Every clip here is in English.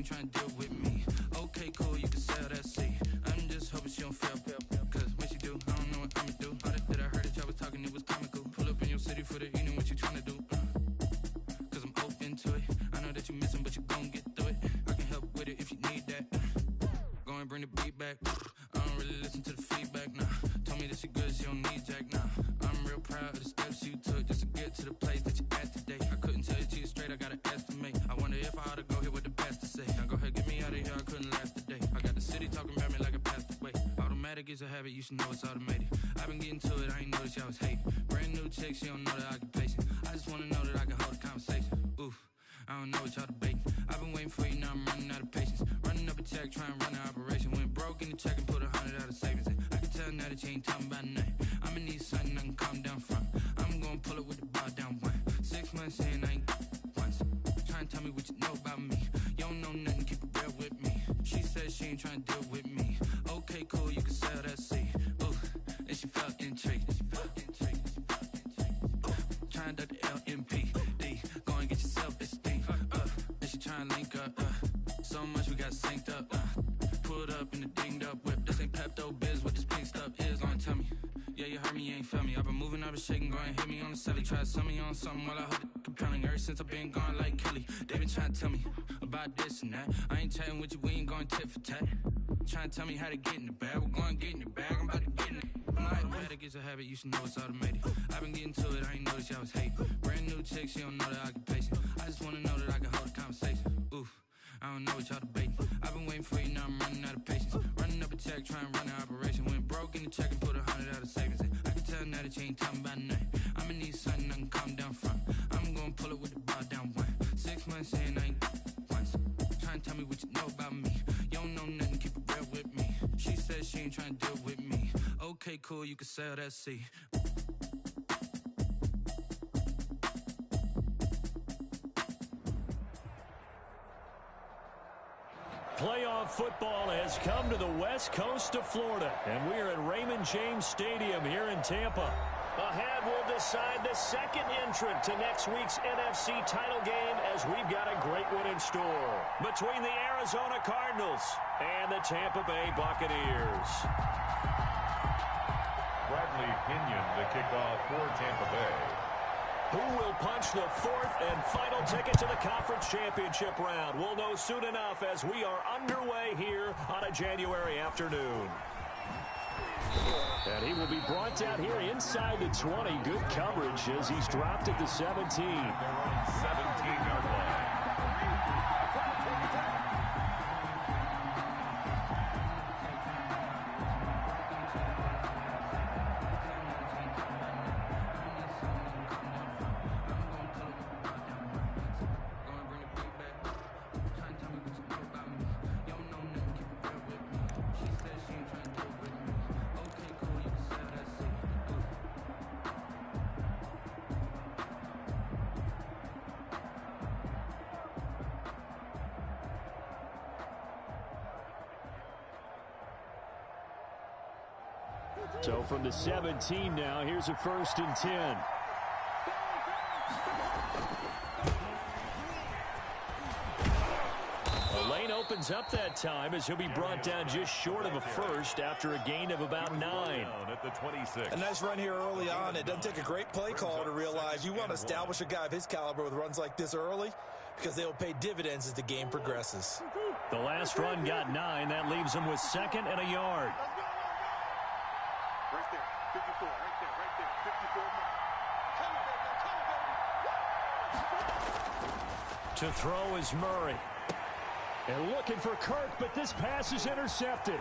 ain't trying to deal with me. Okay, cool, you can sell that seat. I'm just hoping she don't fail. Cause when she do, I don't know what I'ma do. All that I heard that y'all was talking, it was comical. Pull up in your city for the evening, what you tryna do? Cause I'm open to it. I know that you missing, but you gon' get through it. I can help with it if you need that. Go and bring the beat back. I don't really listen to the feedback, nah. Told me that she good, she don't need Jack, nah. I'm real proud of the steps you took just to get to the place that you at today. I couldn't tell you to you straight, I gotta estimate. I wonder if I ought to go here with the best to say. Now go ahead, get me out of here, I couldn't last today. I got the city talking about me like I passed away. Automatic is a habit, you should know it's automated. I've been getting to it, I ain't noticed y'all was hating. Brand new chick, she don't know the occupation. I just wanna know that I can hold a conversation. Oof, I don't know what y'all debating. I've been waiting for you, now I'm running out of patience. Running up a check, trying to run an operation. Went broke in the check and put 100 out of savings in. I can tell now that you ain't talking about nothing. I'ma need something I can calm down from. I'm gonna pull it with the bar down one. 6 months in, I ain't once. Trying to tell me what you know about me. You don't know nothing, keep it real with me. She said she ain't trying to deal with me. Okay, cool, you can sell that seat. Ooh, and she felt intrigued. Trying to duck the LMPD. Go and get your self-esteem. And she trying to link up. So much we got synced up. Pulled up in the dinged up whip. This ain't Pepto-Biz, what this pink stuff is. Long tell me. Yeah, you heard me, you ain't felt me. I've been moving, I've been shaking, go and hit me on the celly. Try to sell me on something while I hold it compelling. Ever since I've been gone like Kelly, they been trying to tell me about this and that. I ain't chatting with you, we ain't going tit for tat. Trying to tell me how to get in the bag. We're going to get in the bag, I'm about to get in it. Automatic is a habit, you should know it's automated. I've been getting to it, I ain't noticed y'all was hating. Brand new chick, she don't know the occupation. I just wanna know that I can hold a conversation. Oof, I don't know what y'all debating. I've been waiting for you, now I'm running out of patience. Running up a check, trying to run an operation. Went broke in the check and put 100 out of savings in. I can tell now that you ain't talking about nothing. I'ma need something I can calm down from. I'm gonna pull it with the bar down one. 6 months in, I ain't once. Trying to tell me what you know about me. You don't know nothing, keep it real with me. She said she ain't trying to deal with me. Okay, cool, you can sell that seat. Playoff football has come to the west coast of Florida, and we're at Raymond James Stadium here in Tampa. Ahead, we'll decide the second entrant to next week's NFC title game, as we've got a great one in store between the Arizona Cardinals and the Tampa Bay Buccaneers. Bradley Pinion, the kickoff for Tampa Bay. Who will punch the fourth and final ticket to the conference championship round? We'll know soon enough as we are underway here on a January afternoon. And he will be brought down here inside the 20. Good coverage as he's dropped at the 17. 17-yard line. So from the 17 now, here's a 1st and 10. The lane opens up that time as he'll be brought down just short of a first after a gain of about 9. At the 26. A nice run here early on. It doesn't take a great play call to realize you want to establish a guy of his caliber with runs like this early, because they will pay dividends as the game progresses. The last run got 9. That leaves him with 2nd and a yard. Right there, 54, right there, 54. To throw is Murray. And looking for Kirk, but this pass is intercepted.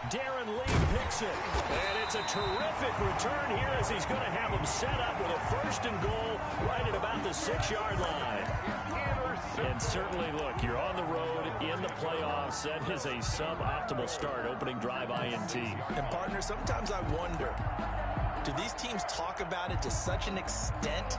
Darren Lee picks it. And it's a terrific return here as he's going to have him set up with a 1st and goal right at about the 6-yard line. And certainly, look, you're on the road in the playoffs. That is a suboptimal start, opening drive INT. And, partner, sometimes I wonder, do these teams talk about it to such an extent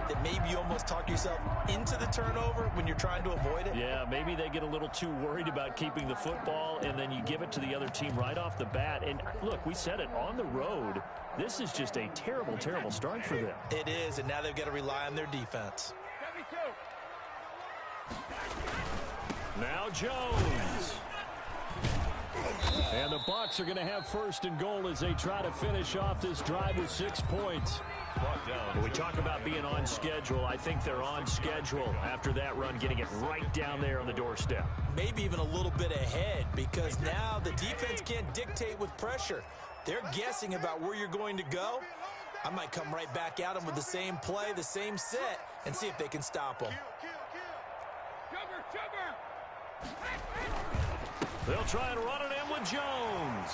that maybe you almost talk yourself into the turnover when you're trying to avoid it? Yeah, maybe they get a little too worried about keeping the football, and then you give it to the other team right off the bat. And, look, we said it, on the road, this is just a terrible, terrible start for them. It is, and now they've got to rely on their defense. Now Jones. And the Bucs are going to have first and goal as they try to finish off this drive with 6 points. When we talk about being on schedule, I think they're on schedule after that run, getting it right down there on the doorstep. Maybe even a little bit ahead, because now the defense can't dictate with pressure. They're guessing about where you're going to go. I might come right back at them with the same play, the same set, and see if they can stop them. They'll try and run it in with Jones.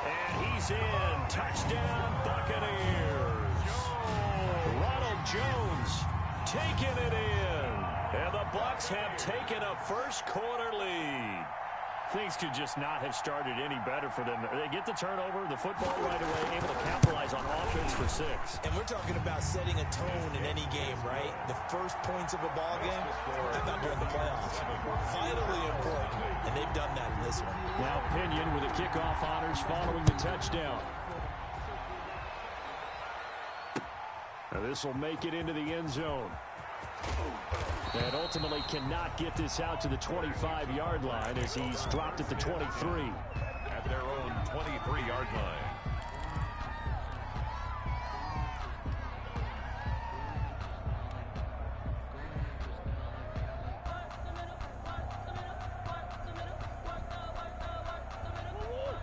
And he's in. Touchdown, Buccaneers. Ronald Jones taking it in. And the Bucs have taken a first quarter lead. Things could just not have started any better for them. They get the turnover, the football right away, able to capitalize on offense for 6. And we're talking about setting a tone in any game, right? The first points of a ball game, how about during the playoffs? Vitally important, and they've done that in this one. Now Pinion with the kickoff honors following the touchdown. Now this will make it into the end zone. And ultimately cannot get this out to the 25-yard line as he's dropped at the 23. At their own 23-yard line.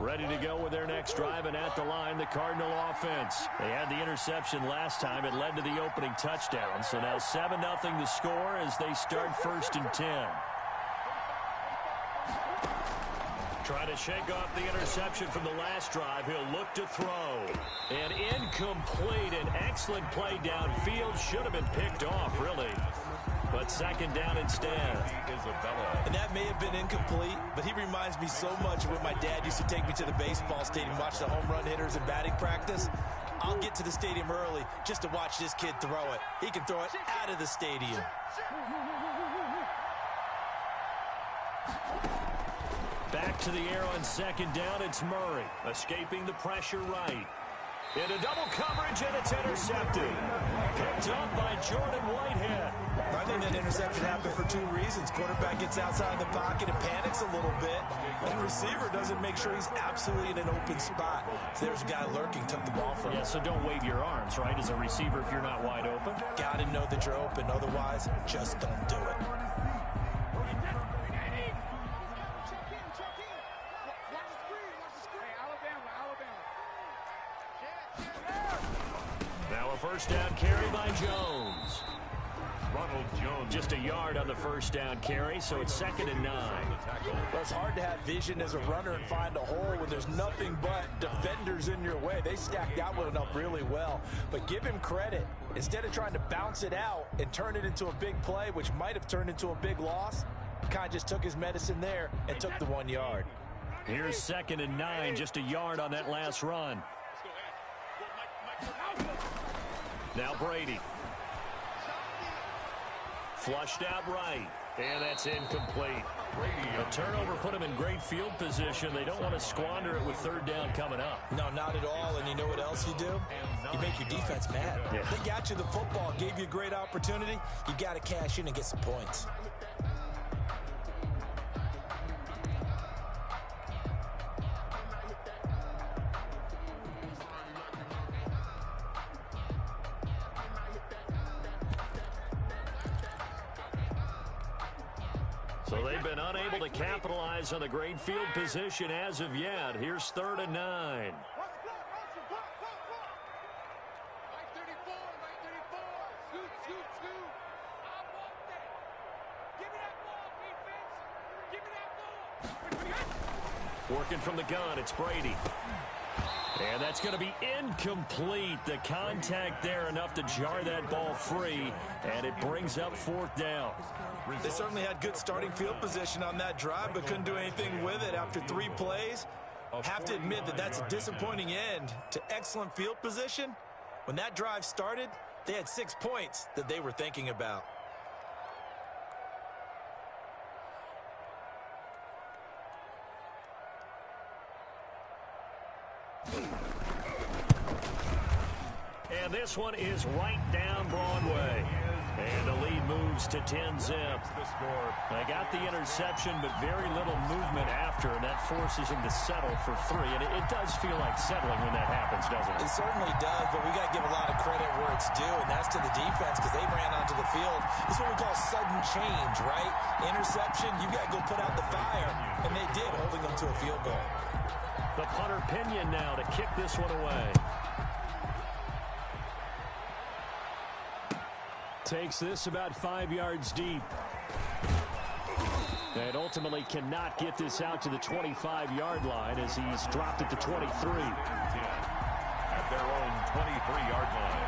Ready to go with their next drive, and at the line, the Cardinal offense. They had the interception last time. It led to the opening touchdown. So now 7-0 the score as they start first and 10. Trying to shake off the interception from the last drive. He'll look to throw. And incomplete. An excellent play downfield. Should have been picked off, really. But second down instead. And that may have been incomplete, but he reminds me so much of when my dad used to take me to the baseball stadium, watch the home run hitters and batting practice. I'll get to the stadium early just to watch this kid throw it. He can throw it out of the stadium. Back to the air on second down. It's Murray escaping the pressure right. Into double coverage, and it's intercepted. Picked up by Jordan Whitehead. I think that interception happened for 2 reasons. Quarterback gets outside the pocket and panics a little bit. And receiver doesn't make sure he's absolutely in an open spot. So there's a guy lurking, took the ball from him. Yeah, so don't wave your arms, right, as a receiver if you're not wide open. Got to know that you're open. Otherwise, just don't do it. Now a first down carry by Jones. Ronald Jones. Just a yard on the first down carry, so it's 2nd and 9. Well, it's hard to have vision as a runner and find a hole when there's nothing but defenders in your way. They stacked that one up really well. But give him credit. Instead of trying to bounce it out and turn it into a big play, which might have turned into a big loss, kind of just took his medicine there and took the 1 yard. Here's 2nd and 9, just a yard on that last run. Now Brady. Flushed out right. And that's incomplete. A turnover put him in great field position. They don't want to squander it with 3rd down coming up. No, not at all. And you know what else you do? You make your defense mad. Yeah. They got you the football, gave you a great opportunity. You got to cash in and get some points. So they've been unable to capitalize on the great field position as of yet. Here's 3rd and 9. Working from the gun, it's Brady. And that's going to be incomplete. The contact there enough to jar that ball free, and it brings up 4th down. They certainly had good starting field position on that drive, but couldn't do anything with it after 3 plays. Have to admit that that's a disappointing end to excellent field position. When that drive started, they had 6 points that they were thinking about. And this one is right down Broadway. And the lead moves to 10-zip. The score. They got the interception, but very little movement after, and that forces him to settle for 3. And it does feel like settling when that happens, doesn't it? It certainly does, but we got to give a lot of credit where it's due, and that's to the defense because they ran onto the field. This is what we call sudden change, right? Interception, you got to go put out the fire, and they did, holding them to a field goal. The punter Pinion now to kick this one away. Takes this about 5 yards deep. And ultimately cannot get this out to the 25-yard line as he's dropped at the 23. At their own 23-yard line.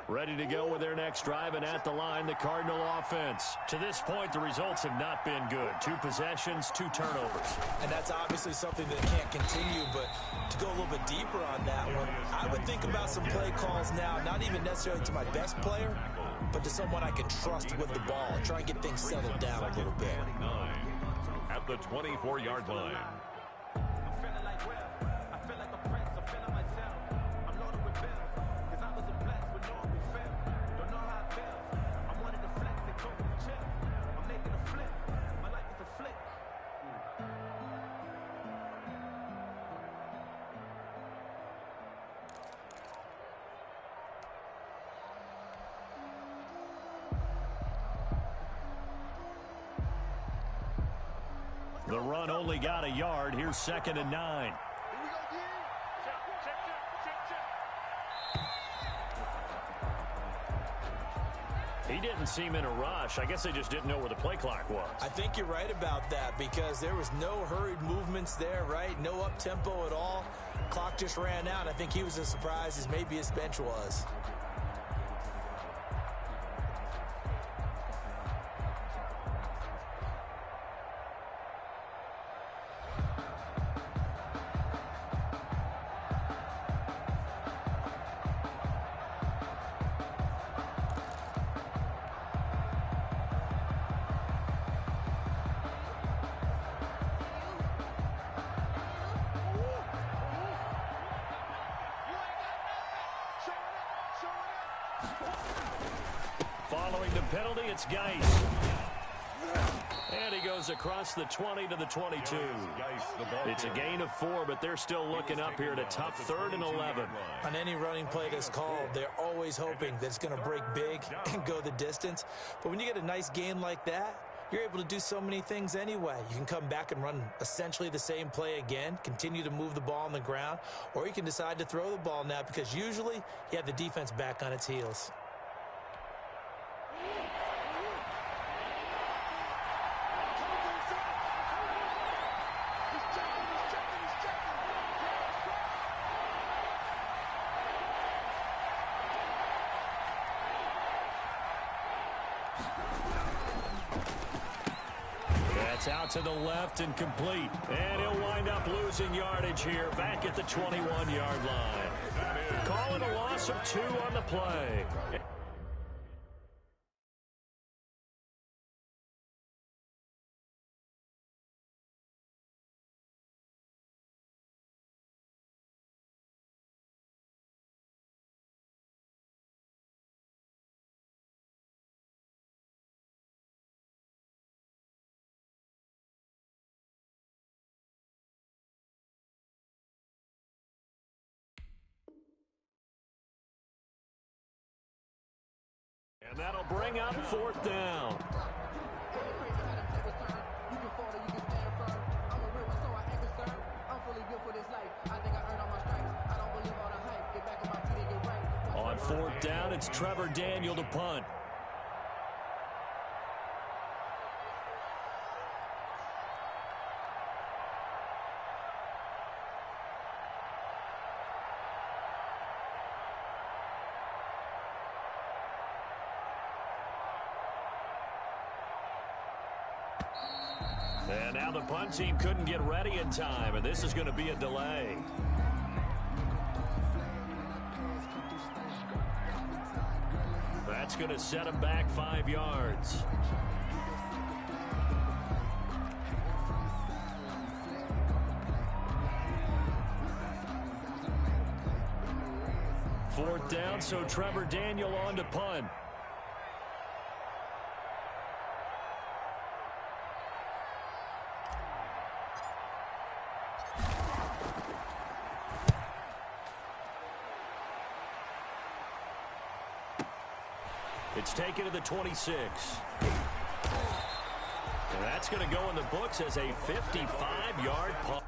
Ready to go with their next drive, and at the line, the Cardinal offense. To this point, the results have not been good. 2 possessions, 2 turnovers. And that's obviously something that can't continue, but to go a little bit deeper on that one, I would think about some play calls now, not even necessarily to my best player, but to someone I can trust with the ball. Try and get things settled down a little bit. At the 24-yard line. The run only got a yard. Here's 2nd and 9. He didn't seem in a rush. I guess they just didn't know where the play clock was. I think you're right about that because there was no hurried movements there, right? No up-tempo at all. Clock just ran out. I think he was as surprised as maybe his bench was. Following the penalty, it's Geis. And he goes across the 20 to the 22. It's a gain of 4, but they're still looking up here at a tough 3rd and 11. On any running play that's called, they're always hoping that it's going to break big and go the distance. But when you get a nice gain like that, you're able to do so many things anyway. You can come back and run essentially the same play again, continue to move the ball on the ground, or you can decide to throw the ball now because usually you have the defense back on its heels. That's out to the left and complete. And he'll wind up losing yardage here back at the 21-yard line. Call it a loss of 2 on the play. And that'll bring up 4th down. On 4th down, it's Trevor Daniel to punt. And now the punt team couldn't get ready in time, and this is going to be a delay. That's going to set him back 5 yards. Fourth down, so Trevor Daniel on to punt. It's taken to the 26. And that's going to go in the books as a 55-yard punt.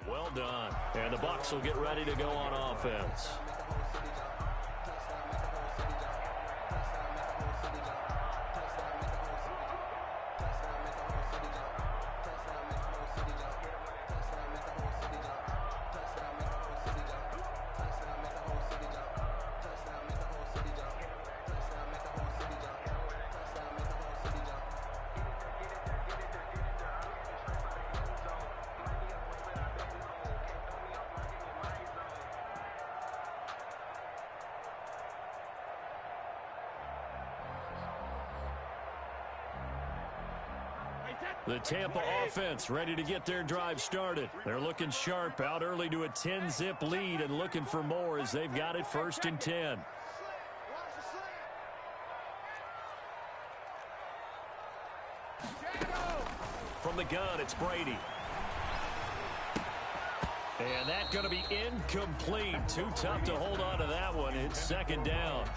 Well done. And the Bucs will get ready to go on offense. The Tampa offense ready to get their drive started. They're looking sharp, out early to a 10-zip lead and looking for more as they've got it 1st and 10. From the gun, it's Brady. And that's going to be incomplete. Too tough to hold on to that one. It's 2nd down.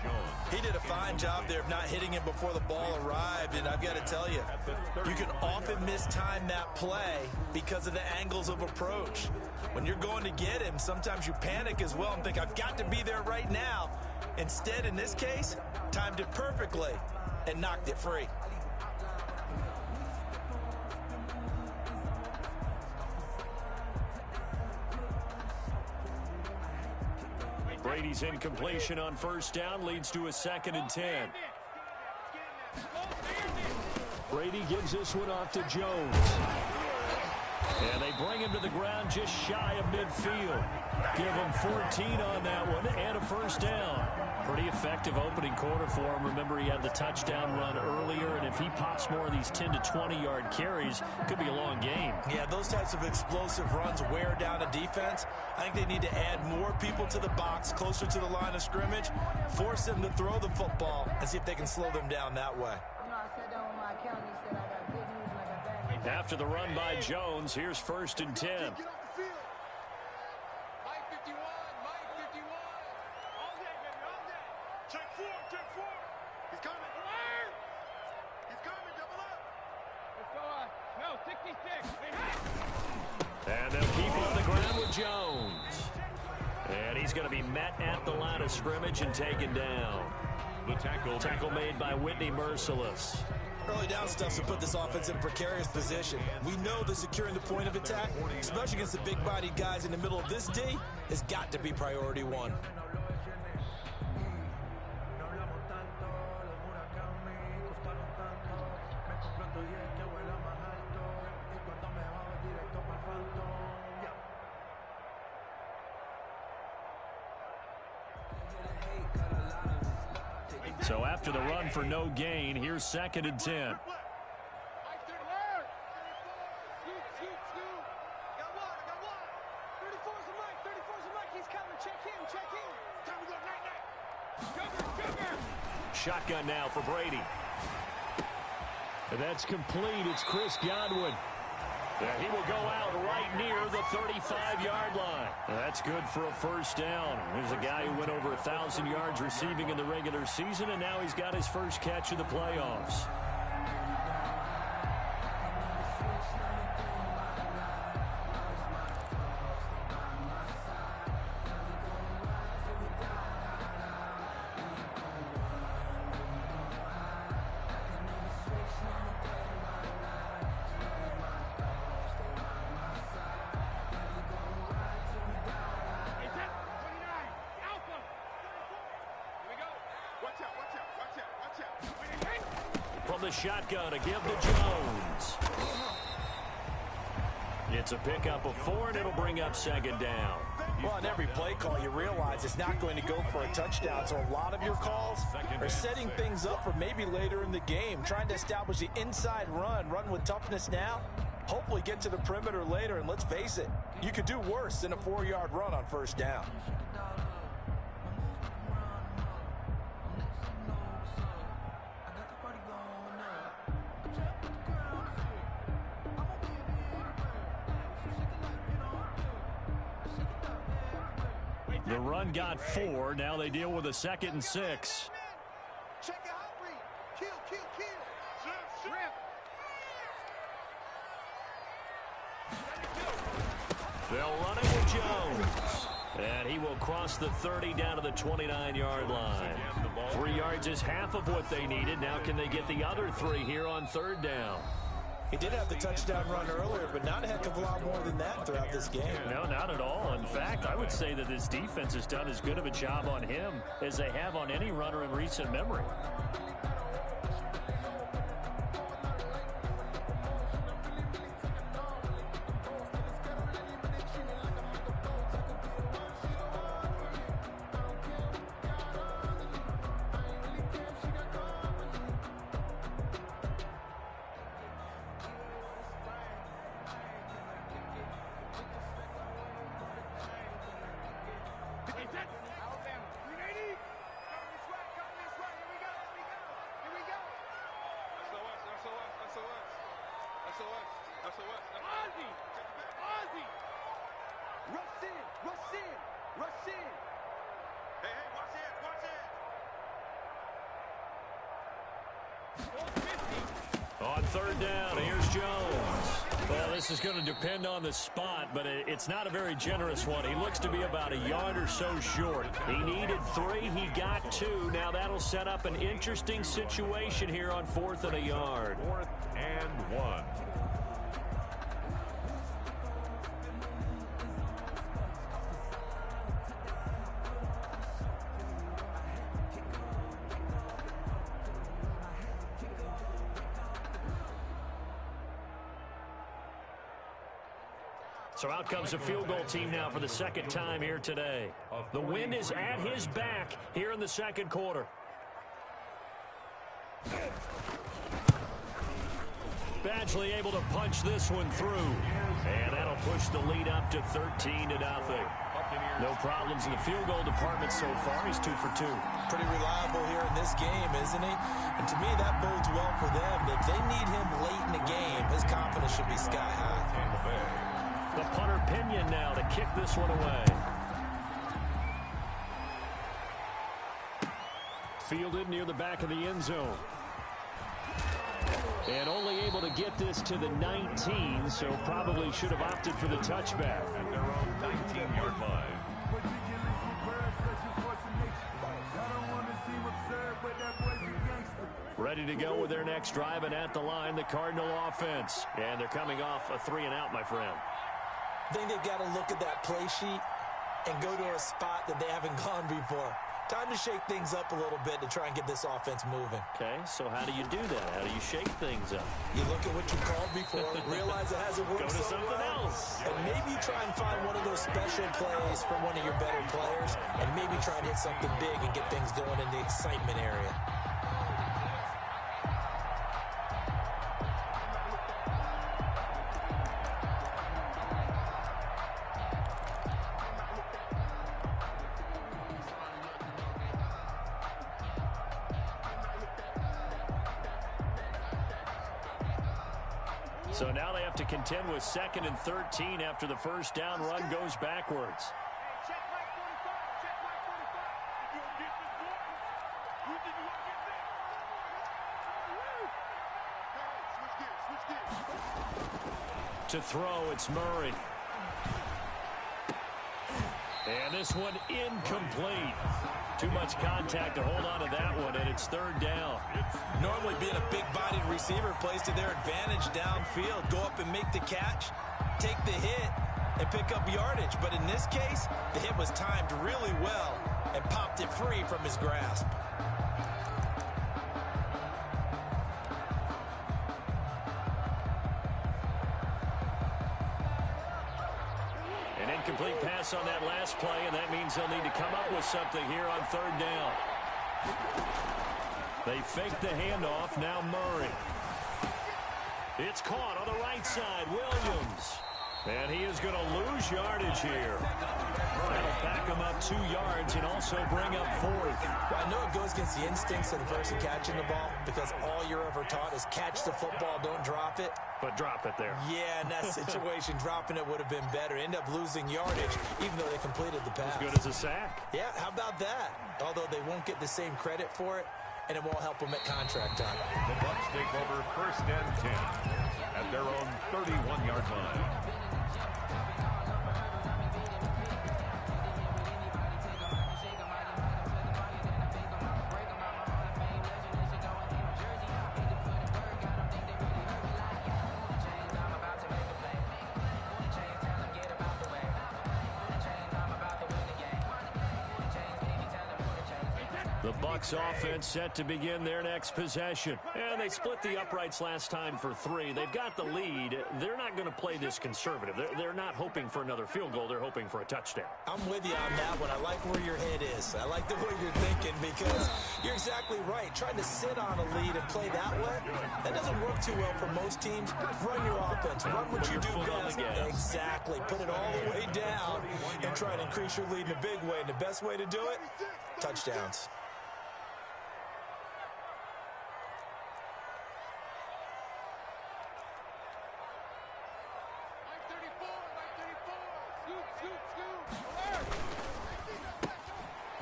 He did a fine job there of not hitting him before the ball arrived, and I've got to tell you, you can often mistime that play because of the angles of approach. When you're going to get him, sometimes you panic as well and think, I've got to be there right now. Instead, in this case, timed it perfectly and knocked it free. Brady's incompletion on 1st down leads to a 2nd and 10. Brady gives this one off to Jones. And they bring him to the ground just shy of midfield. Give him 14 on that one and a 1st down. Pretty effective opening quarter for him. Remember, he had the touchdown run earlier, and if he pops more of these 10 to 20-yard carries, could be a long game. Yeah, those types of explosive runs wear down a defense. I think they need to add more people to the box, closer to the line of scrimmage, force them to throw the football, and see if they can slow them down that way. After the run by Jones, here's 1st and 10. And they'll keep on the ground with Jones. And he's going to be met at the line of scrimmage and taken down. The tackle made by Whitney Merciless. Early down stuff to put this offense in a precarious position. We know that securing the point of attack, especially against the big-bodied guys in the middle of this D, has got to be priority one. So after the run for no gain, here's 2nd and 10. Shotgun now for Brady. And that's complete. It's Chris Godwin. Yeah, he will go out right near the 35-yard line. That's good for a 1st down. There's a guy who went over 1,000 yards receiving in the regular season, and now he's got his first catch of the playoffs. From the shotgun to give to Jones. It's a pickup of 4, and it'll bring up second down. Well, on every play call, you realize it's not going to go for a touchdown, so a lot of your calls are setting things up for maybe later in the game, trying to establish the inside run with toughness now, hopefully get to the perimeter later, and let's face it, you could do worse than a 4-yard run on first down. The run got 4. Now they deal with a 2nd and 6. Check it out, Reed. Kill. They'll run it with Jones. And he will cross the 30 down to the 29-yard line. 3 yards is half of what they needed. Now can they get the other 3 here on 3rd down? He did have the touchdown run earlier, but not a heck of a lot more than that throughout this game. No, not at all. In fact, I would say that this defense has done as good of a job on him as they have on any runner in recent memory. Rush in. Hey, watch it. On 3rd down, here's Jones. Well, this is going to depend on the spot, but it's not a very generous one. He looks to be about a yard or so short. He needed 3. He got 2. Now that'll set up an interesting situation here on 4th and a yard. 4th and 1. So out comes the field goal team now for the 2nd time here today. The wind is at his back here in the 2nd quarter. Badgley able to punch this one through. And that'll push the lead up to 13-0. No problems in the field goal department so far. He's 2 for 2. Pretty reliable here in this game, isn't he? And to me, that bodes well for them. If they need him late in the game, his confidence should be sky high. The punter Pinion now to kick this one away. Fielded near the back of the end zone. And only able to get this to the 19, so probably should have opted for the touchback. At their own 19-yard line. Ready to go with their next drive, and at the line, the Cardinal offense. And they're coming off a 3-and-out, my friend. I think they've got to look at that play sheet and go to a spot that they haven't gone before. Time to shake things up a little bit to try and get this offense moving. Okay, so how do you do that? How do you shake things up? You look at what you called before, realize it hasn't worked Go to so something well, else. and maybe try and find one of those special plays from one of your better players, and maybe try and hit something big and get things going in the excitement area. So now they have to contend with 2nd and 13 after the first down run goes backwards. To throw, it's Murray. And this one incomplete. Too much contact to hold on to that one, and it's 3rd down. Normally being a big-bodied receiver plays to their advantage downfield. Go up and make the catch, take the hit, and pick up yardage. But in this case, the hit was timed really well and popped it free from his grasp. Incomplete pass on that last play, and that means they'll need to come up with something here on third down. They fake the handoff. Now Murray. It's caught on the right side. Williams. And he is going to lose yardage here. That'll back him up 2 yards and also bring up 4th. I know it goes against the instincts of the person catching the ball because all you're ever taught is catch the football, don't drop it. But drop it there. Yeah, in that situation, dropping it would have been better. End up losing yardage, even though they completed the pass. As good as a sack. Yeah, how about that? Although they won't get the same credit for it, and it won't help them at contract time. The Bucs take over 1st and 10 at their own 31-yard line. The Bucs offense set to begin their next possession. And they split the uprights last time for 3. They've got the lead. They're not going to play this conservative. They're not hoping for another field goal. They're hoping for a touchdown. I'm with you on that one. I like where your head is. I like the way you're thinking because you're exactly right. Trying to sit on a lead and play that way, that doesn't work too well for most teams. Run your offense. Run what you do best. Exactly. Put it all the way down and try to increase your lead in a big way. And the best way to do it, touchdowns.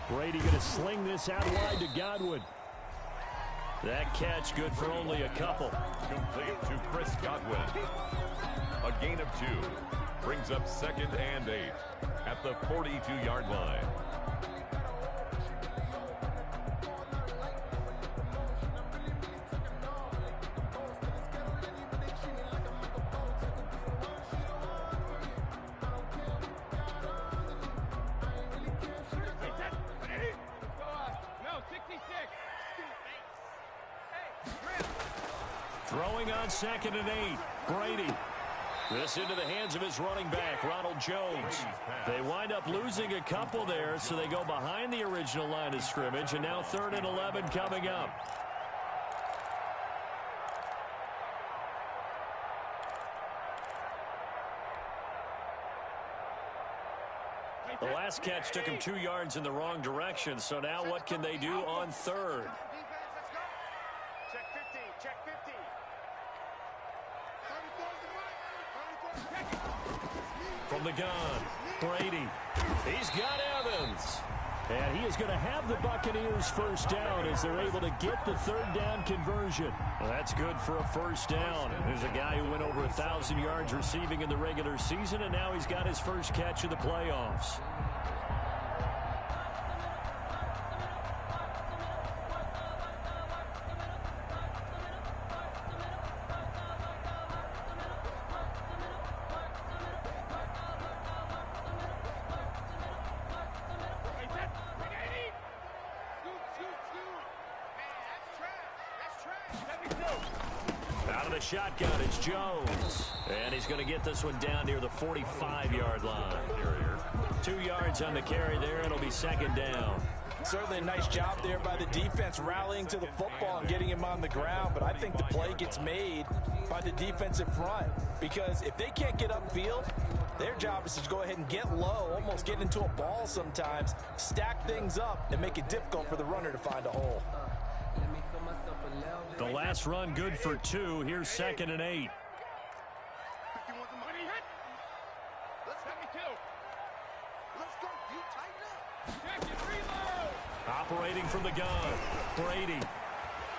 Brady going to sling this out wide to Godwin. That catch good for only a couple. Complete to Chris Godwin. A gain of 2. Brings up 2nd and 8 at the 42-yard line. Throwing on 2nd and 8. Brady. This into the hands of his running back, Ronald Jones. They wind up losing a couple there, so they go behind the original line of scrimmage, and now 3rd and 11 coming up. The last catch took him 2 yards in the wrong direction, so now what can they do on 3rd? Check 15, check 15. From the gun, Brady. He's got Evans. And he is going to have the Buccaneers first down as they're able to get the 3rd down conversion. Well, that's good for a first down. There's a guy who went over 1,000 yards receiving in the regular season, and now he's got his first catch of the playoffs. Out of the shotgun, it's Jones. And he's going to get this one down near the 45-yard line. 2 yards on the carry there. It'll be 2nd down. Certainly a nice job there by the defense rallying to the football and getting him on the ground. But I think the play gets made by the defensive front. Because if they can't get upfield, their job is to go ahead and get low, almost get into a ball sometimes, stack things up, and make it difficult for the runner to find a hole. The last run good for 2. Here's 2nd and 8. Operating from the gun, Brady.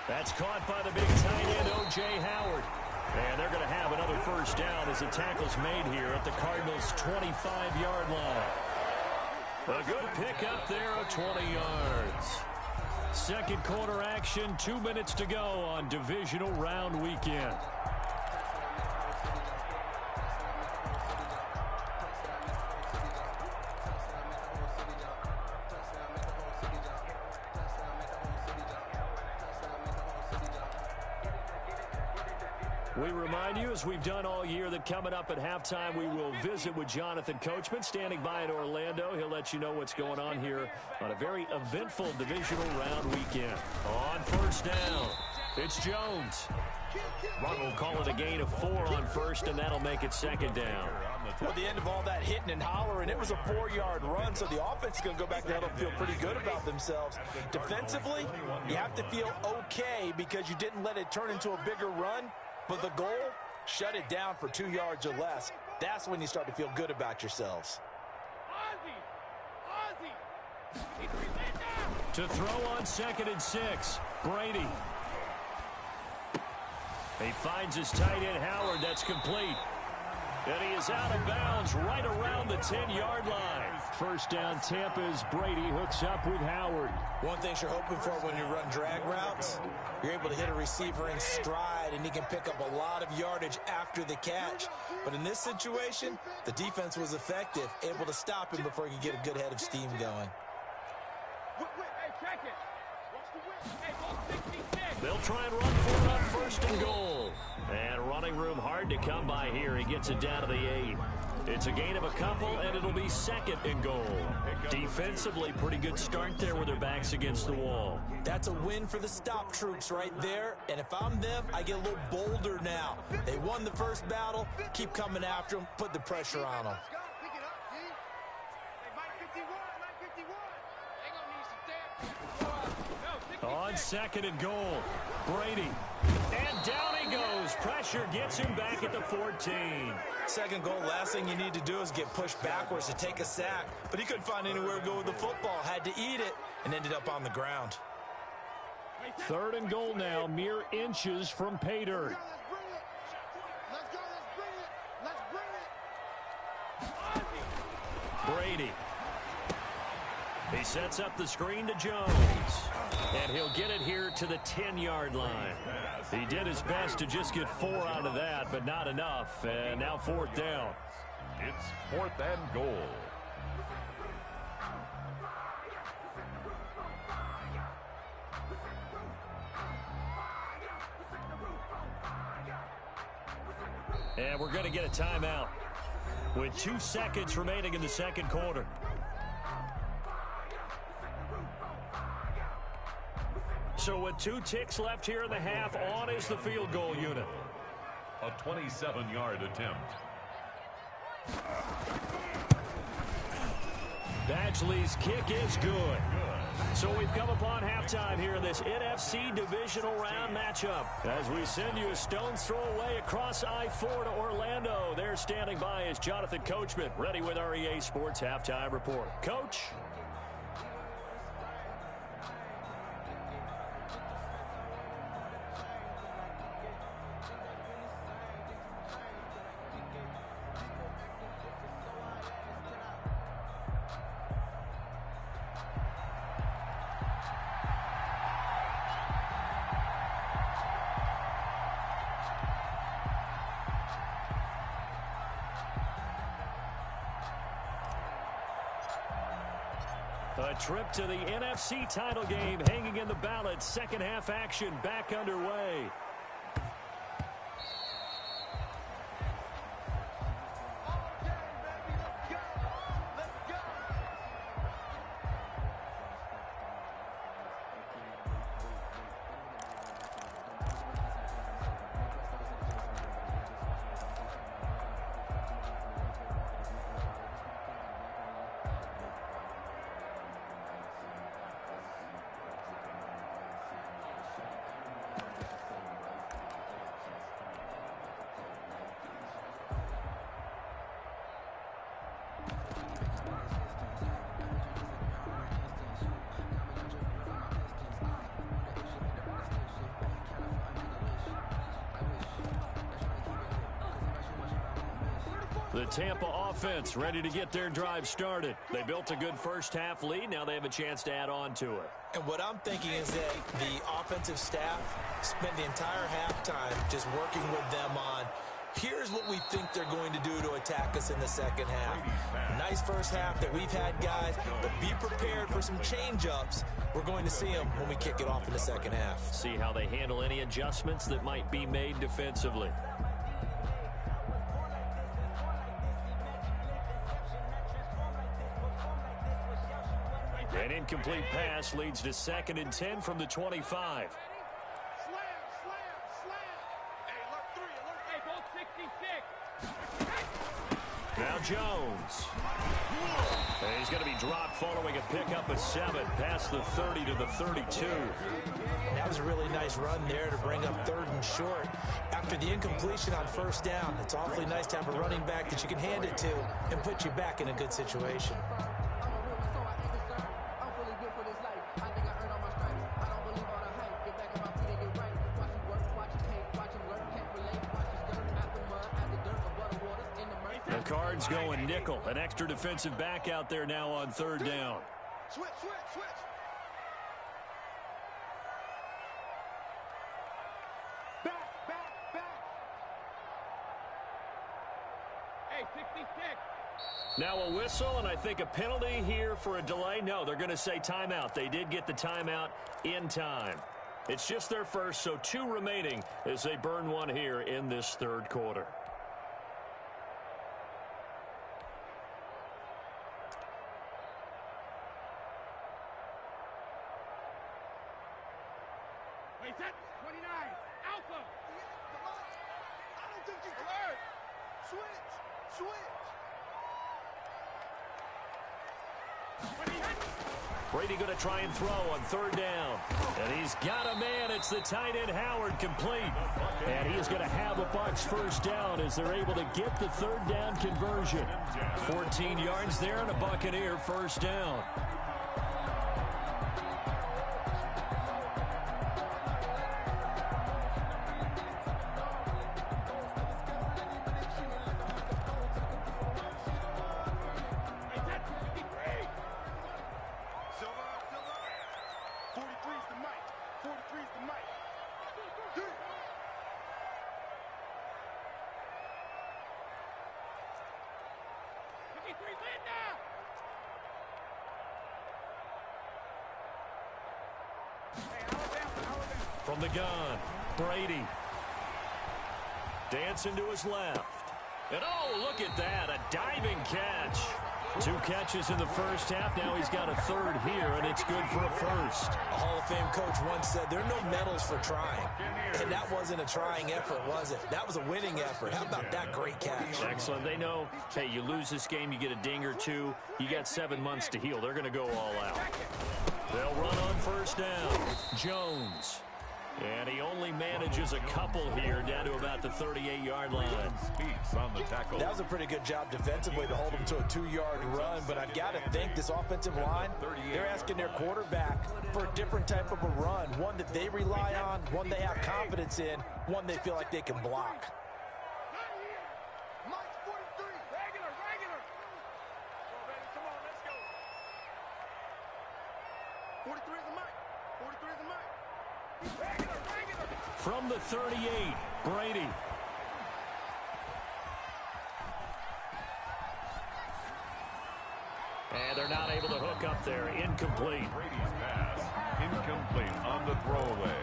That's caught by the big tight end, O.J. Howard. And they're going to have another first down as the tackle's made here at the Cardinals' 25-yard line. A good pick up there of 20 yards. Second quarter action, 2 minutes to go on divisional round weekend. We remind you, as we've done all year, that coming up at halftime, we will visit with Jonathan Coachman, standing by in Orlando. He'll let you know what's going on here on a very eventful divisional round weekend. On first down, it's Jones. We'll call it a gain of 4 on first, and that'll make it second down. Well, at the end of all that hitting and hollering, it was a 4-yard run, so the offense is going to go back there and feel pretty good about themselves. Defensively, you have to feel okay because you didn't let it turn into a bigger run, but the goal, shut it down for 2 yards or less. That's when you start to feel good about yourselves. To throw on 2nd and 6, Brady. He finds his tight end, Howard. That's complete. And he is out of bounds right around the 10-yard line. First down, Tampa's Brady hooks up with Howard. One thing you're hoping for when you run drag routes, you're able to hit a receiver in stride, and he can pick up a lot of yardage after the catch. But in this situation, the defense was effective, able to stop him before he could get a good head of steam going. They'll try and run for it on 1st and goal. And running room hard to come by here. He gets it down to the 8. It's a gain of a couple, and it'll be 2nd and goal. Defensively, pretty good start there with their backs against the wall. That's a win for the stop troops right there. And if I'm them, I get a little bolder now. They won the first battle. Keep coming after them. Put the pressure on them. On 2nd and goal, Brady. And down he goes. Pressure gets him back at the 14. 2nd goal, last thing you need to do is get pushed backwards to take a sack. But he couldn't find anywhere to go with the football. Had to eat it and ended up on the ground. 3rd and goal now, mere inches from pay dirt. Brady. He sets up the screen to Jones. And he'll get it here to the 10-yard line. He did his best to just get 4 out of that, but not enough. And now 4th down. It's 4th and goal. And we're going to get a timeout with 2 seconds remaining in the 2nd quarter. So with 2 ticks left here in the half, on is the field goal unit. A 27-yard attempt. Badgley's kick is good. So we've come upon halftime here in this NFC divisional round matchup. As we send you a stone's throw away across I-4 to Orlando. There standing by is Jonathan Coachman, ready with our EA Sports Halftime Report. Coach? A trip to the NFC title game hanging in the balance. Second half action back underway. The Tampa offense ready to get their drive started. They built a good first half lead. Now they have a chance to add on to it. And what I'm thinking is that the offensive staff spent the entire halftime just working with them on Here's what we think they're going to do to attack us in the second half. Nice first half that we've had, guys, but be prepared for some change-ups. We're going to see them when we kick it off in the second half. See how they handle any adjustments that might be made defensively. An incomplete pass leads to 2nd and 10 from the 25. Now Jones. And he's going to be dropped following a pickup of 7 past the 30 to the 32. That was a really nice run there to bring up 3rd and short. After the incompletion on 1st down, it's awfully nice to have a running back that you can hand it to and put you back in a good situation. Cards going nickel. An extra defensive back out there now on 3rd down. Switch. Back. Hey, 66. Now a whistle, and I think a penalty here for a delay. No, they're going to say timeout. They did get the timeout in time. It's just their first, so 2 remaining as they burn one here in this 3rd quarter. Wait, that's 29. Alpha. I don't think you alert. Switch. Brady going to try and throw on 3rd down. And he's got a man. It's the tight end Howard complete. And he is going to have a Bucs 1st down as they're able to get the 3rd down conversion. 14 yards there and a Buccaneer 1st down. From the gun, Brady. Dancing to his left. And oh, look at that, a diving catch. 2 catches in the first half. Now he's got a 3rd here, and it's good for a 1st. A Hall of Fame coach once said, there are no medals for trying. And that wasn't a trying effort, was it? That was a winning effort. How about that great catch? Excellent. They know, hey, you lose this game, you get a ding or 2. You got 7 months to heal. They're going to go all out. They'll run on 1st down. Jones. And he only manages a couple here down to about the 38-yard line. Speaks on the tackle. That was a pretty good job defensively to hold him to a 2-yard run, but I've got to think this offensive line, they're asking their quarterback for a different type of a run, one that they rely on, one they have confidence in, one they feel like they can block. Mike 43. Regular. Come on, let's go. 43 is the mic. 43 is the mic. Regular. From the 38, Brady. And they're not able to hook up there. Incomplete. Brady's pass incomplete on the throwaway.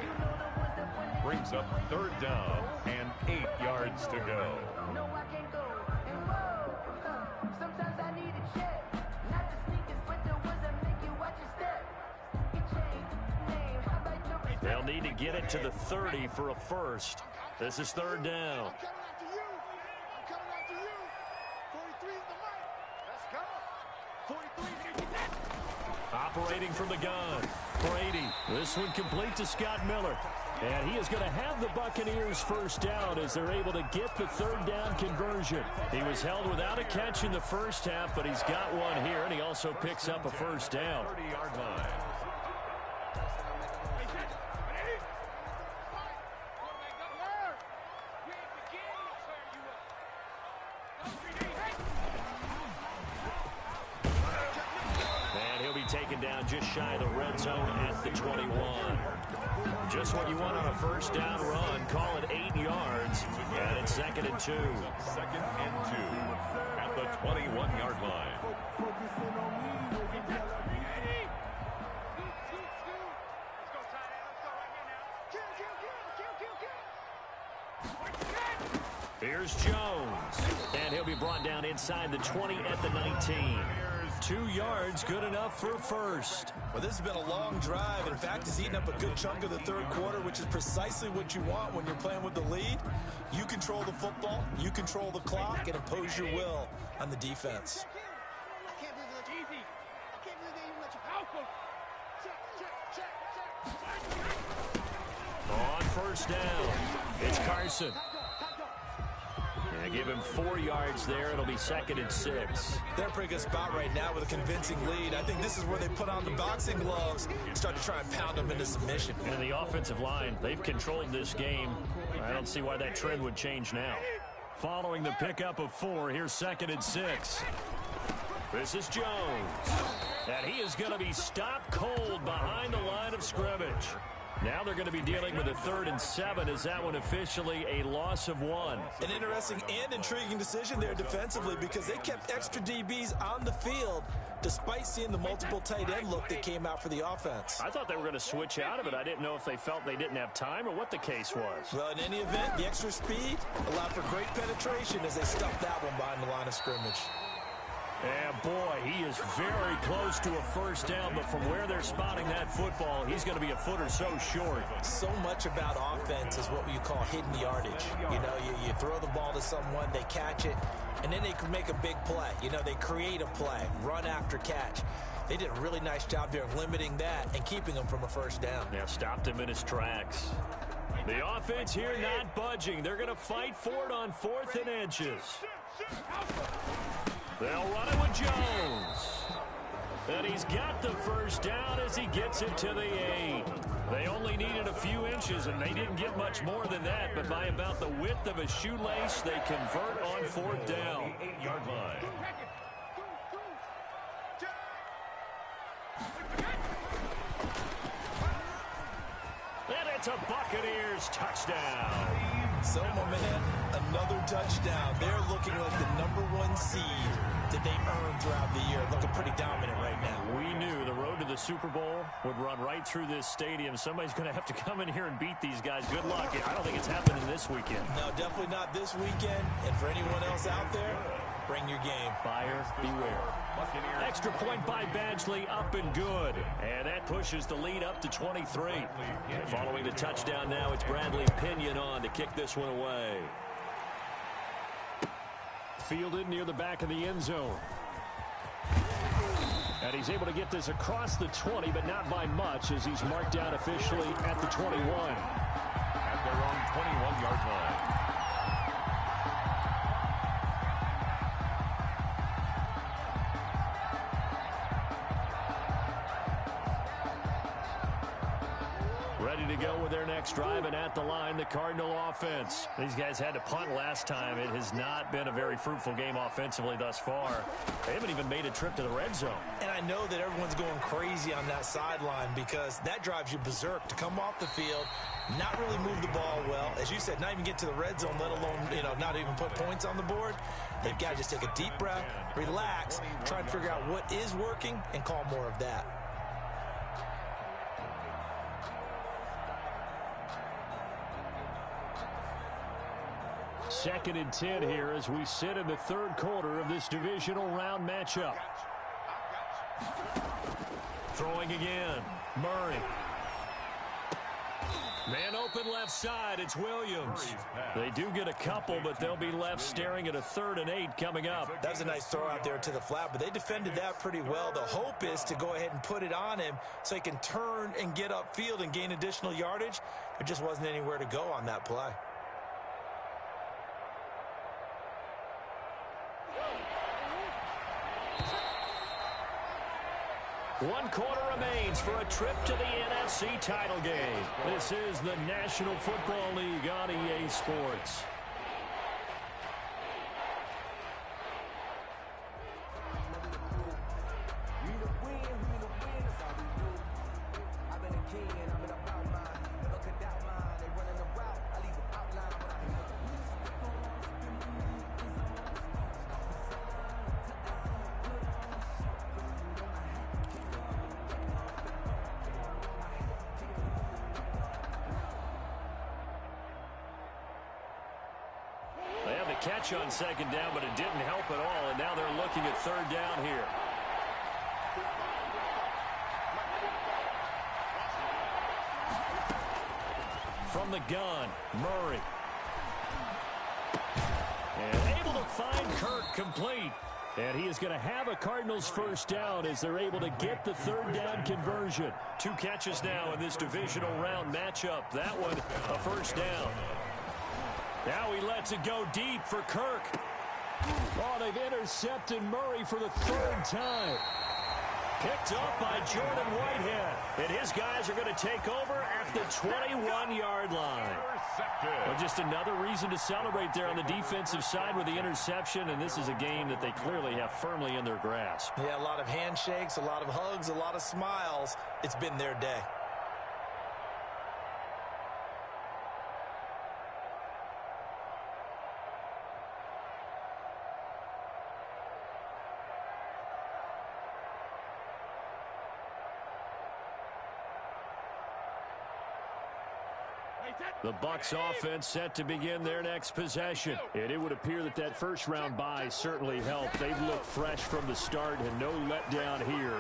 Brings up 3rd down and 8 yards to go. No, I can't go. And whoa, sometimes I need a check. Not the sneakers, but the ones that make you watch your step. Get changed, name, how about your respect? They'll need to get it to the 30 for a 1st. This is 3rd down. I'm coming after you. 43 is the mic. Let's go. 43. Operating from the gun, Brady. This one complete to Scott Miller. And he is going to have the Buccaneers 1st down as they're able to get the 3rd down conversion. He was held without a catch in the first half, but he's got one here, and he also picks up a 1st down. 30-yard line. Taken down just shy of the red zone at the 21. Just what you want on a 1st down run. Call it 8 yards. And it's second and 2. Second and 2 at the 21-yard line. Here's Jones, and he'll be brought down inside the 20 at the 19. 2 yards, good enough for a first. Well, this has been a long drive. In fact, it's eaten up a good chunk of the third quarter, which is precisely what you want when you're playing with the lead. You control the football, you control the clock, and impose your will on the defense. I can't believe it's easy. I can't believe they even let you help them. Check. On first down, it's Carson. And give him 4 yards there. It'll be second and 6. They're in a pretty good spot right now with a convincing lead. I think this is where they put on the boxing gloves and start to try and pound them into submission. And the offensive line, they've controlled this game. I don't see why that trend would change now. Following the pickup of 4, here's second and 6. This is Jones. And he is going to be stopped cold behind the line of scrimmage. Now they're going to be dealing with a 3rd and 7. Is that one officially a loss of 1? An interesting and intriguing decision there defensively because they kept extra DBs on the field despite seeing the multiple tight end look that came out for the offense. I thought they were going to switch out of it. I didn't know if they felt they didn't have time or what the case was. Well, in any event, the extra speed allowed for great penetration as they stuffed that one behind the line of scrimmage. And boy, he is very close to a first down, but from where they're spotting that football, he's going to be a foot or so short. So much about offense is what you call hidden yardage. You know, you throw the ball to someone, they catch it, and then they can make a big play. You know, they create a play, run after catch. They did a really nice job there of limiting that and keeping him from a first down. Yeah, stopped him in his tracks. The offense here not budging. They're going to fight for it on 4th and inches. They'll run it with Jones. And he's got the first down as he gets it to the 8. They only needed a few inches, and they didn't get much more than that. But by about the width of a shoelace, they convert on 4th down. 8-yard line. And it's a Buccaneers touchdown. So, Moneymann, another touchdown. They're looking like the #1 seed that they earned throughout the year. Looking pretty dominant right now. We knew the road to the Super Bowl would run right through this stadium. Somebody's going to have to come in here and beat these guys. Good luck. I don't think it's happening this weekend. No, definitely not this weekend. And for anyone else out there, bring your game. Buyer beware. Extra point by Badgley, up and good. And that pushes the lead up to 23. And following the touchdown now, it's Bradley Pinion on to kick this one away. Fielded near the back of the end zone. And he's able to get this across the 20, but not by much as he's marked down officially at the 21. At their own 21-yard line. Ready to go with their next drive, and at the line, the Cardinal offense. These guys had to punt last time. It has not been a very fruitful game offensively thus far. They haven't even made a trip to the red zone. And I know that everyone's going crazy on that sideline because that drives you berserk to come off the field, not really move the ball well. As you said, not even get to the red zone, let alone, not even put points on the board. They've got to just take a deep breath, relax, try and figure out what is working, and call more of that. Second and 10 here as we sit in the third quarter of this divisional round matchup. Throwing again. Murray. Man open left side. It's Williams. They do get a couple, but they'll be left staring at a 3rd and 8 coming up. That was a nice throw out there to the flat, but they defended that pretty well. The hope is to go ahead and put it on him so he can turn and get upfield and gain additional yardage. There just wasn't anywhere to go on that play. One quarter remains for a trip to the NFC title game. This is the National Football League on EA Sports. catch on second down, but it didn't help at all, and now they're looking at third down here. From the gun, Murray. And able to find Kirk complete. And he is going to have a Cardinals first down as they're able to get the third down conversion. 2 catches now in this divisional round matchup. That one, a first down. Now he lets it go deep for Kirk. Oh, they've intercepted Murray for the 3rd time. Picked up by Jordan Whitehead. And his guys are going to take over at the 21-yard line. Well, just another reason to celebrate there on the defensive side with the interception. And this is a game that they clearly have firmly in their grasp. Yeah, a lot of handshakes, a lot of hugs, a lot of smiles. It's been their day. The Bucs offense set to begin their next possession. And it would appear that that first-round bye certainly helped. They've looked fresh from the start and no letdown here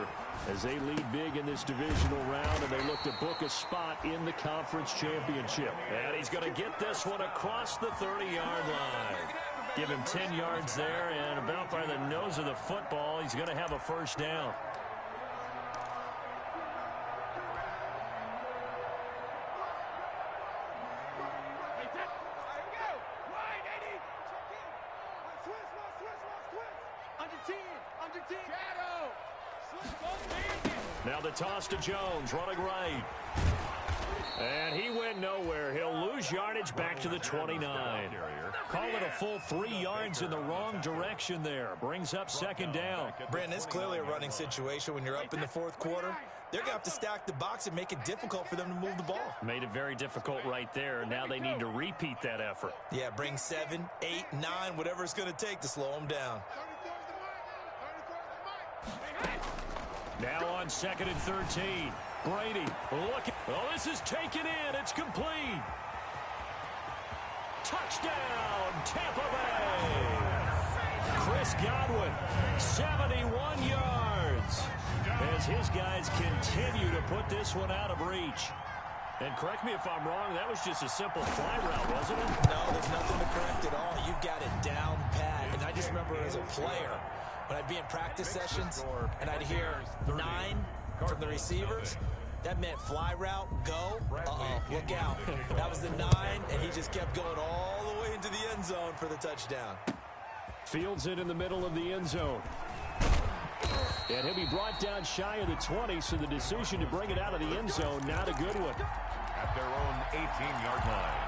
as they lead big in this divisional round, and they look to book a spot in the conference championship. And he's going to get this one across the 30-yard line. Give him 10 yards there, and about by the nose of the football, he's going to have a first down. Now the toss to Jones, running right. And he went nowhere. He'll lose yardage back to the 29. Call it a full 3 yards in the wrong direction there. Brings up second down. Brandon, it's clearly a running situation when you're up in the 4th quarter. They're going to have to stack the box and make it difficult for them to move the ball. Made it very difficult right there. Now they need to repeat that effort. Yeah, bring 7, 8, 9, whatever it's going to take to slow them down. Now on 2nd and 13. Brady, look. Oh, this is taken in. It's complete. Touchdown, Tampa Bay. Chris Godwin, 71 yards. As his guys continue to put this one out of reach. And correct me if I'm wrong, that was just a simple fly route, wasn't it? No, there's nothing to correct at all. You've got it down pat. And I just remember as a player, when I'd be in practice sessions and I'd hear 9 from the receivers, that meant fly route, go, look out. That was the 9, and he just kept going all the way into the end zone for the touchdown. Fields it in the middle of the end zone. And he'll be brought down shy of the 20, so the decision to bring it out of the end zone, not a good one. At their own 18-yard line.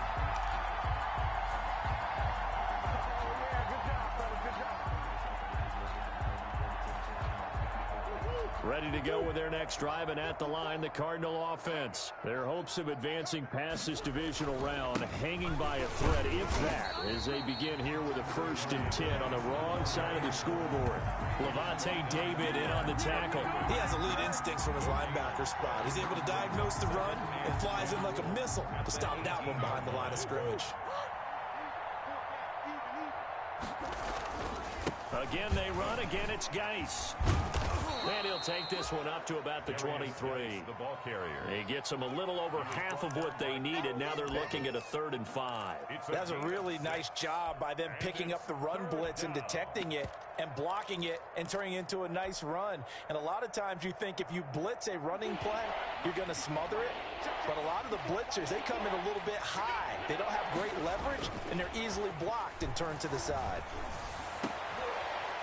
Ready to go with their next drive, and at the line, the Cardinal offense. Their hopes of advancing past this divisional round hanging by a thread, if that, as they begin here with a 1st and 10 on the wrong side of the scoreboard. Levante David in on the tackle. He has elite instincts from his linebacker spot. He's able to diagnose the run and flies in like a missile to stop that one behind the line of scrimmage. Again, they run. Again, it's Geis. And he'll take this one up to about the 23. The ball carrier. He gets them a little over half of what they needed. Now they're looking at a 3rd and 5. That's a really nice job by them picking up the run blitz and detecting it and blocking it and turning it into a nice run. And a lot of times you think if you blitz a running play, you're going to smother it. But a lot of the blitzers, they come in a little bit high. They don't have great leverage, and they're easily blocked and turned to the side.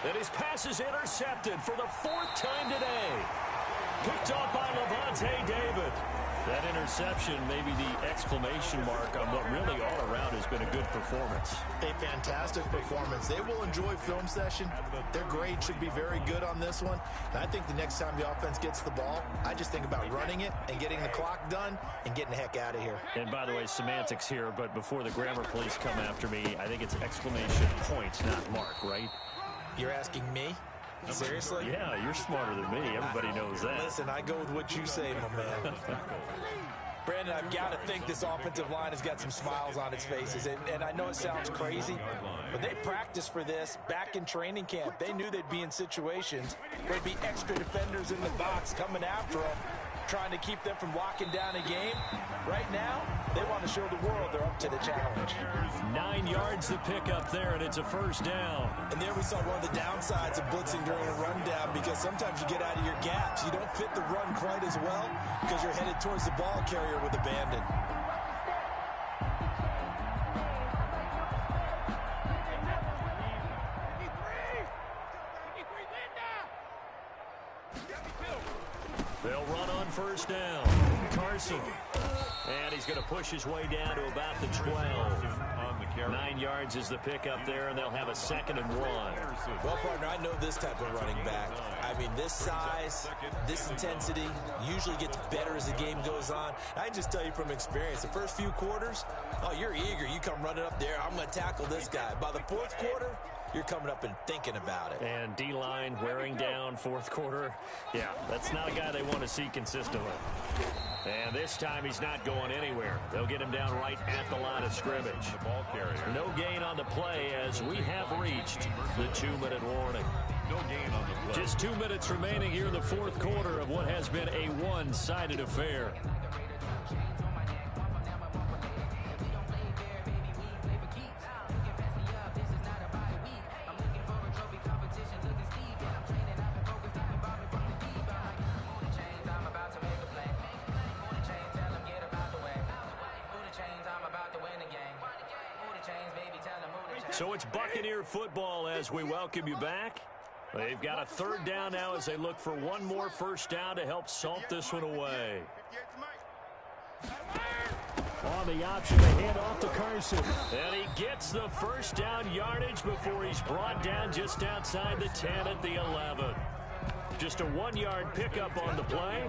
And his pass is intercepted for the 4th time today. Picked off by Levante David. That interception may be the exclamation mark on what really all around has been a good performance. A fantastic performance. They will enjoy film session. Their grade should be very good on this one. And I think the next time the offense gets the ball, I just think about running it and getting the clock done and getting the heck out of here. And by the way, semantics here, but before the grammar police come after me, I think it's exclamation points, not mark, right? You're asking me? Seriously? Yeah, you're smarter than me. Everybody knows that. Listen, I go with what you say, my man. Brandon, I've got to think this offensive line has got some smiles on its faces. And I know it sounds crazy, but they practiced for this back in training camp. They knew they'd be in situations where there'd be extra defenders in the box coming after them, trying to keep them from locking down a game. Right now, they want to show the world they're up to the challenge. 9 yards to pick up there, and it's a first down. And there we saw one of the downsides of blitzing during a rundown, because sometimes you get out of your gaps. You don't fit the run quite as well because you're headed towards the ball carrier with abandon. They'll run on first down. Carson. And he's going to push his way down to about the 12. 9 yards is the pickup there, and they'll have a 2nd and 1. Well, partner, I know this type of running back. I mean, this size, this intensity usually gets better as the game goes on. I can just tell you from experience, the first few quarters, oh, you're eager. You come running up there, I'm going to tackle this guy. By the fourth quarter, you're coming up and thinking about it. And D-line wearing down fourth quarter. Yeah, that's not a guy they want to see consistently. And this time he's not going anywhere. They'll get him down right at the line of scrimmage. No gain on the play as we have reached the 2-minute warning. No gain on the play. Just 2 minutes remaining here in the fourth quarter of what has been a one-sided affair. So it's Buccaneer football as we welcome you back. They've got a 3rd down now as they look for one more first down to help salt this one away. On the option, they hand off to Carson. And he gets the first down yardage before he's brought down just outside the 10 at the 11. Just a 1-yard pickup on the play.